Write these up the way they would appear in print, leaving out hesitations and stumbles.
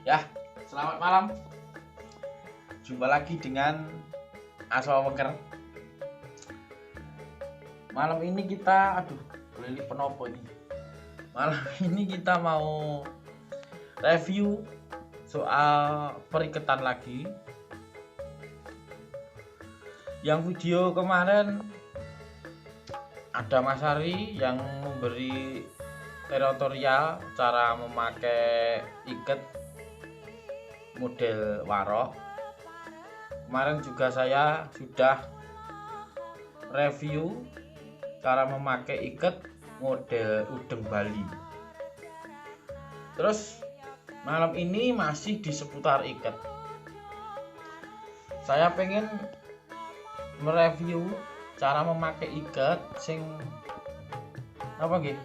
Ya, selamat malam. Jumpa lagi dengan Aswa Weker. Malam ini kita, beli penopo ini. Malam ini kita mau review soal periketan lagi. Yang video kemarin ada Mas Ari yang memberi tutorial cara memakai iket model warok. Kemarin juga saya sudah review cara memakai iket model udeng Bali. Terus malam ini masih di seputar iket. Saya pengen mereview cara memakai iket sing apa nggih?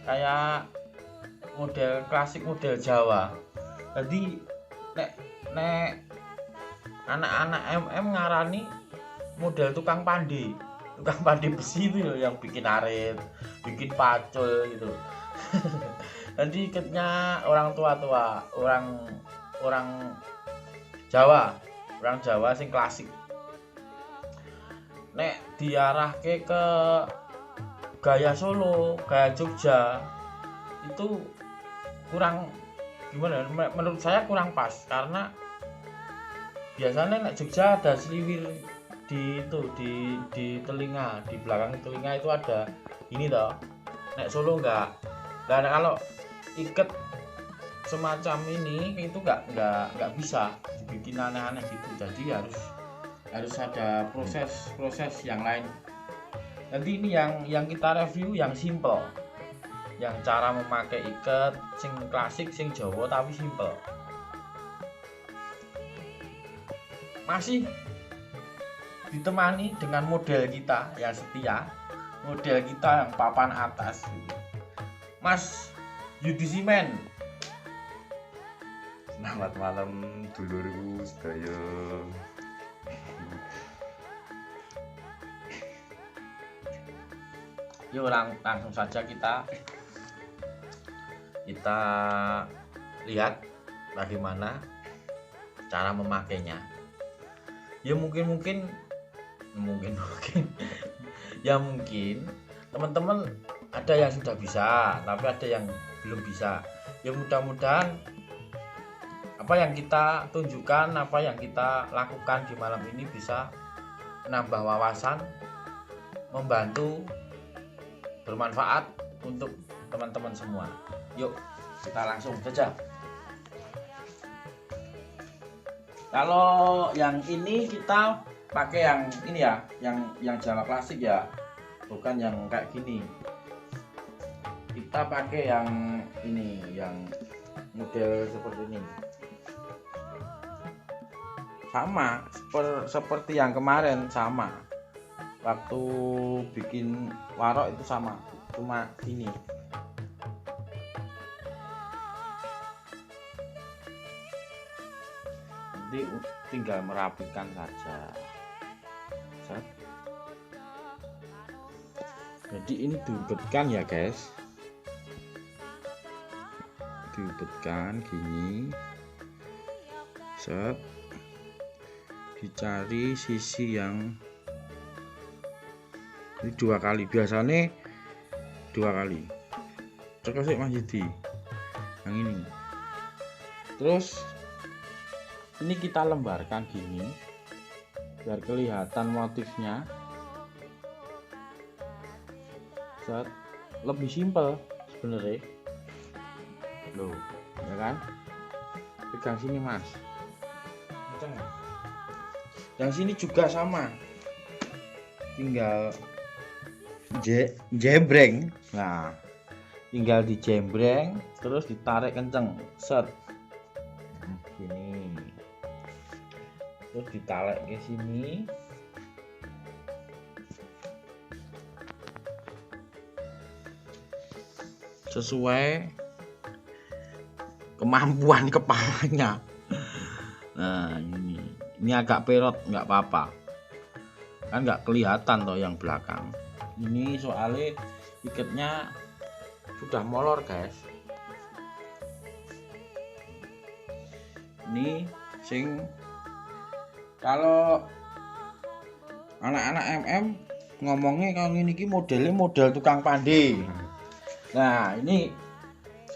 Kayak model klasik, model Jawa. Jadi nek anak-anak MM ngarani model tukang pandi besi itu loh, yang bikin arit, bikin pacul gitu. Jadi iketnya orang tua-tua, orang Jawa sing klasik. Nek diarahke ke gaya Solo, gaya Jogja itu kurang gimana, menurut saya kurang pas, karena biasanya nek Jogja ada seliwir di telinga, di belakang telinga itu ada ini toh. Nek Solo enggak. Dan kalau iket semacam ini itu enggak bisa dibikin aneh-aneh gitu. Jadi harus ada proses yang lain. Nanti ini yang kita review yang simple, yang cara memakai iket sing klasik, sing Jawa tapi simple. Masih ditemani dengan model kita yang setia, model kita yang papan atas, Mas Yudi Simen. Selamat malam dulurku sedaya. Yuk langsung saja kita lihat bagaimana cara memakainya. Ya mungkin ya mungkin teman-teman ada yang sudah bisa, tapi ada yang belum bisa. Ya mudah-mudahan apa yang kita tunjukkan, apa yang kita lakukan di malam ini bisa menambah wawasan, membantu, bermanfaat untuk teman-teman semua. Yuk kita langsung saja. Kalau yang ini kita pakai yang ini ya, yang Jawa klasik ya, bukan yang kayak gini. Kita pakai yang ini, yang model seperti ini. Sama seperti yang kemarin, sama. Waktu bikin warok itu sama, cuma ini. Nanti tinggal merapikan saja. Jadi ini diubetkan ya guys, diubetkan gini, dicari sisi yang ini 2 kali, biasanya 2 kali. Terus Mas Yudi yang ini, terus ini kita lembarkan gini biar kelihatan motifnya. Lebih simpel sebenarnya loh, ya kan? Pegang sini Mas, yang sini juga sama, tinggal jembreng. Nah, tinggal dijembreng terus ditarik kenceng, gini, terus ditarik ke sini. Sesuai kemampuan kepalanya. Nah ini agak perot, nggak apa-apa, kan nggak kelihatan toh yang belakang. Ini soalnya iketnya sudah molor guys. Ini sing kalau anak-anak MM ngomongnya kalau ini modelnya model tukang pandai. Nah ini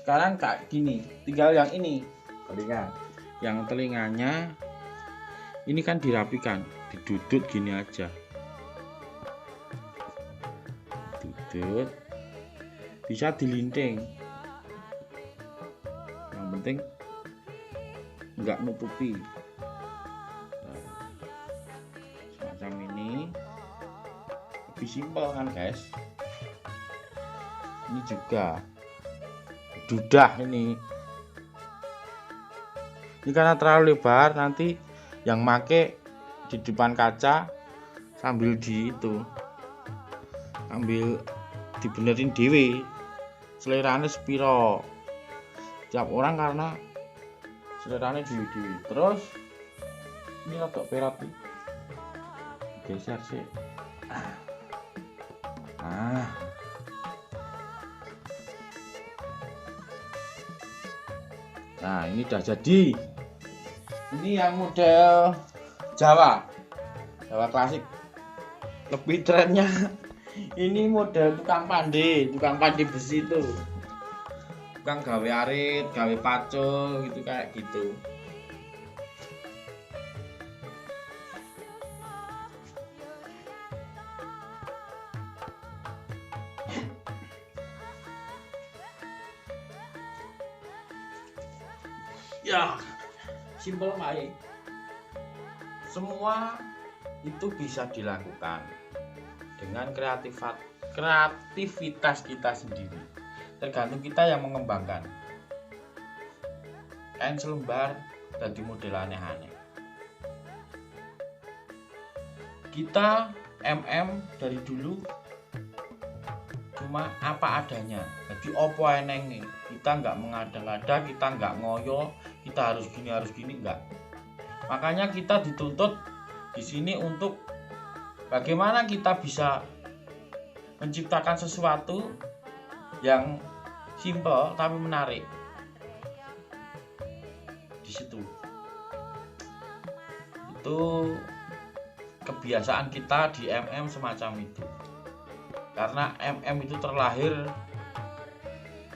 sekarang kayak gini, tinggal yang ini telinga, yang telinganya ini kan dirapikan, didudut gini aja, dudut, bisa dilinting, yang penting nggak nutupi. Nah, semacam ini lebih simpel kan guys. Ini juga dudah ini karena terlalu lebar, nanti yang make di depan kaca sambil dibenerin dewe selerane sepiro tiap orang, karena selerane dewe. Terus ini agak perat nih, geser sih. Nah ini udah jadi. Ini yang model Jawa klasik. Lebih trennya ini model tukang pandai besi itu, tukang gawe arit, gawe pacul gitu, kayak gitu. Ya, simple baik. Semua itu bisa dilakukan dengan kreativitas kita sendiri. Tergantung kita yang mengembangkan. Kain selembar jadi model aneh-aneh. Kita MM dari dulu cuma apa adanya. Jadi opo eneng, kita nggak mengada-ngada, kita nggak ngoyo, kita harus gini enggak. Makanya kita dituntut di sini untuk bagaimana kita bisa menciptakan sesuatu yang simple tapi menarik. Di situ itu kebiasaan kita di MM semacam itu. Karena MM itu terlahir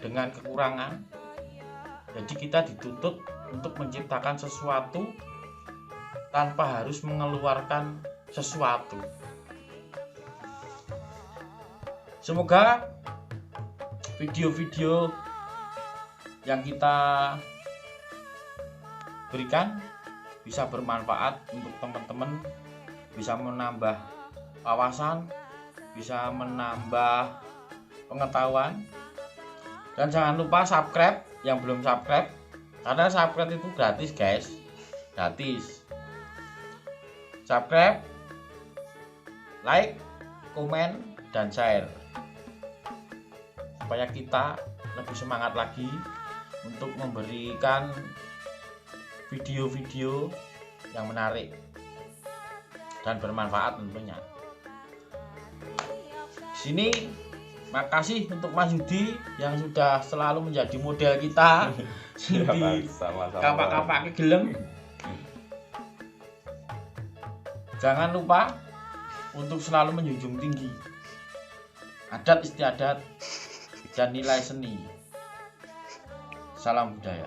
dengan kekurangan, jadi kita dituntut untuk menciptakan sesuatu tanpa harus mengeluarkan sesuatu. Semoga video-video yang kita berikan bisa bermanfaat untuk teman-teman, bisa menambah wawasan, bisa menambah pengetahuan. Dan jangan lupa subscribe yang belum subscribe, karena subscribe itu gratis guys, gratis. Subscribe, like, komen, dan share supaya kita lebih semangat lagi untuk memberikan video-video yang menarik dan bermanfaat tentunya. Di sini makasih untuk Mas Yudi yang sudah selalu menjadi model kita di kapak-kapak gelem. Jangan lupa untuk selalu menjunjung tinggi adat istiadat dan nilai seni. Salam budaya.